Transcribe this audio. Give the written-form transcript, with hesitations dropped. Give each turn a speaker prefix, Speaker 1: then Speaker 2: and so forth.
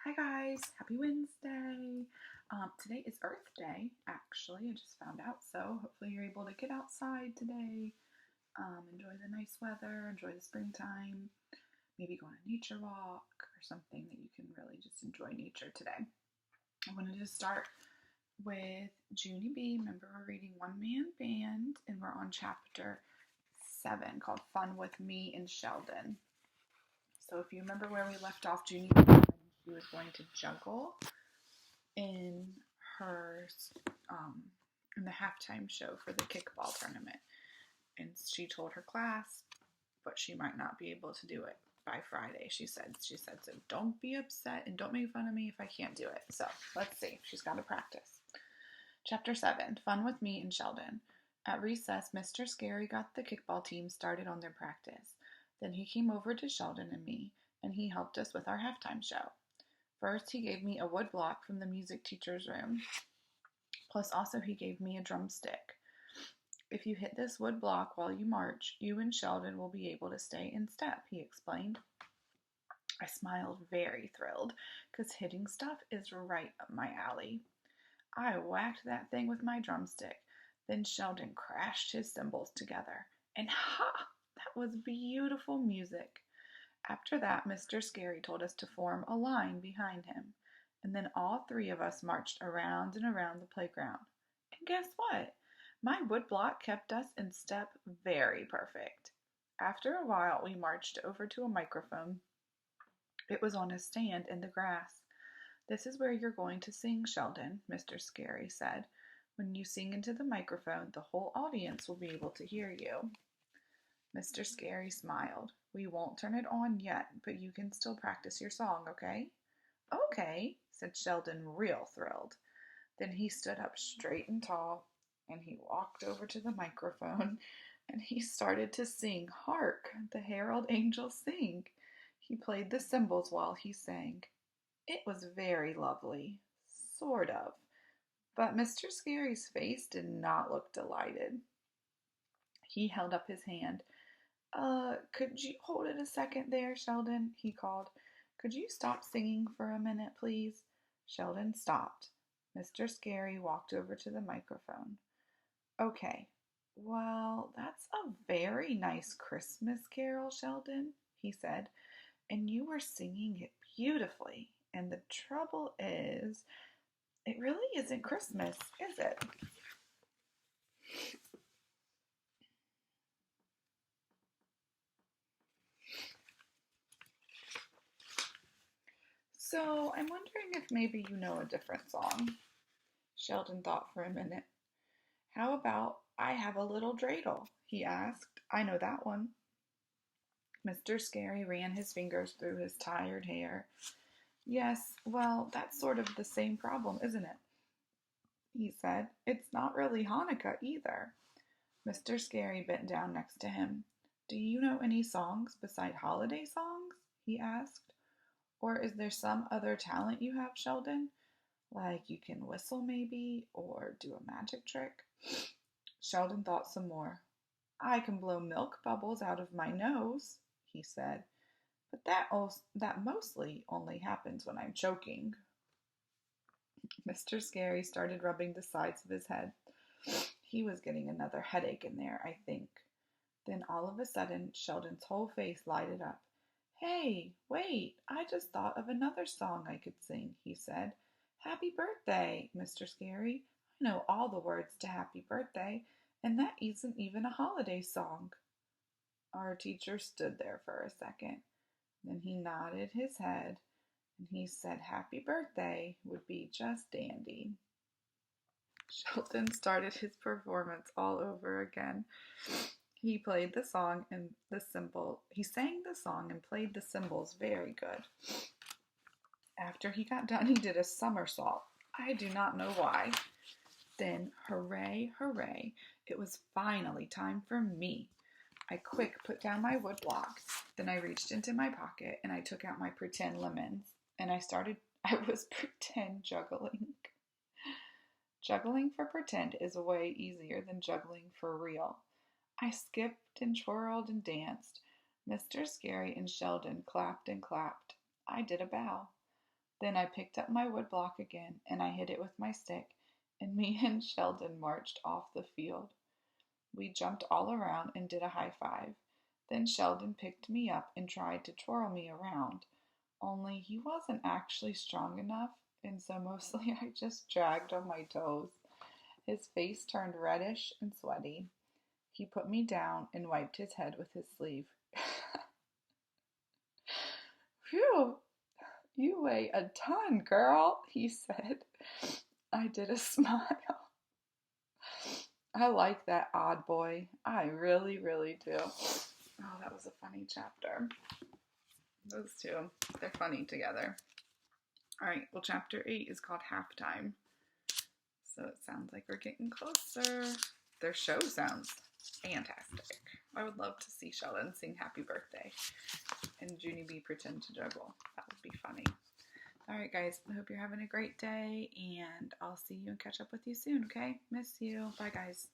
Speaker 1: Hi guys, happy Wednesday. Today is Earth Day, actually. I just found out, so hopefully you're able to get outside today, enjoy the nice weather, enjoy the springtime, maybe go on a nature walk or something that you can really just enjoy nature today. I wanted to start with Junie B. Remember, we're reading One Man Band, and we're on chapter 7 called Fun with Me and Sheldon. So if you remember where we left off, Junie she was going to juggle in her in the halftime show for the kickball tournament, and she told her class, but she might not be able to do it by Friday. She said so. Don't be upset and don't make fun of me if I can't do it. So let's see. She's got to practice. Chapter 7: Fun with Me and Sheldon. At recess, Mr. Scary got the kickball team started on their practice. Then he came over to Sheldon and me, and he helped us with our halftime show. First, he gave me a wood block from the music teacher's room. Plus, also, he gave me a drumstick. If you hit this wood block while you march, you and Sheldon will be able to stay in step, he explained. I smiled, very thrilled, because hitting stuff is right up my alley. I whacked that thing with my drumstick. Then Sheldon crashed his cymbals together. And ha! That was beautiful music. After that, Mr. Scary told us to form a line behind him, and then all three of us marched around and around the playground. And guess what? My wood block kept us in step very perfect. After a while, we marched over to a microphone. It was on a stand in the grass. This is where you're going to sing, Sheldon, Mr. Scary said. When you sing into the microphone, the whole audience will be able to hear you. Mr. Scary smiled. We won't turn it on yet, but you can still practice your song, okay? Okay, said Sheldon, real thrilled. Then he stood up straight and tall, and he walked over to the microphone, and he started to sing, Hark, the herald angels sing. He played the cymbals while he sang. It was very lovely, sort of, but Mr. Scary's face did not look delighted. He held up his hand. Could you hold it a second there, Sheldon? He called. Could you stop singing for a minute, please? Sheldon stopped. Mr. Scary walked over to the microphone. Okay, well, that's a very nice Christmas carol, Sheldon, he said, and you were singing it beautifully. And the trouble is, it really isn't Christmas, is it? So I'm wondering if maybe you know a different song. Sheldon thought for a minute. How about I Have a Little Dreidel? He asked. I know that one. Mr. Scary ran his fingers through his tired hair. Yes, well, that's sort of the same problem, isn't it? He said. It's not really Hanukkah either. Mr. Scary bent down next to him. Do you know any songs beside holiday songs? He asked. Or is there some other talent you have, Sheldon? Like you can whistle maybe, or do a magic trick? Sheldon thought some more. I can blow milk bubbles out of my nose, he said, but that mostly only happens when I'm choking. Mr. Scary started rubbing the sides of his head. He was getting another headache in there, I think. Then all of a sudden, Sheldon's whole face lighted up. Hey, wait, I just thought of another song I could sing, he said. Happy birthday, Mr. Scary. I know all the words to Happy Birthday, and that isn't even a holiday song. Our teacher stood there for a second. Then he nodded his head, and he said Happy Birthday would be just dandy. Sheldon started his performance all over again. He played the song and the cymbal. He sang the song and played the cymbals very good. After he got done, he did a somersault. I do not know why. Then, hooray, hooray, it was finally time for me. I quick put down my wood blocks. Then I reached into my pocket and I took out my pretend lemons. And I was pretend juggling. Juggling for pretend is way easier than juggling for real. I skipped and twirled and danced. Mr. Scary and Sheldon clapped and clapped. I did a bow. Then I picked up my wood block again and I hit it with my stick, and me and Sheldon marched off the field. We jumped all around and did a high five. Then Sheldon picked me up and tried to twirl me around, only he wasn't actually strong enough, and so mostly I just dragged on my toes. His face turned reddish and sweaty. He put me down and wiped his head with his sleeve. Phew, you weigh a ton, girl, he said. I did a smile. I like that odd boy. I really, really do. Oh, that was a funny chapter. Those two, they're funny together. All right, well, chapter 8 is called Halftime. So it sounds like we're getting closer. Their show sounds fantastic. I would love to see Sheldon sing Happy Birthday and Junie B pretend to juggle. That would be funny. All right, guys, I hope you're having a great day, and I'll see you and catch up with you soon, okay? Miss you. Bye, guys.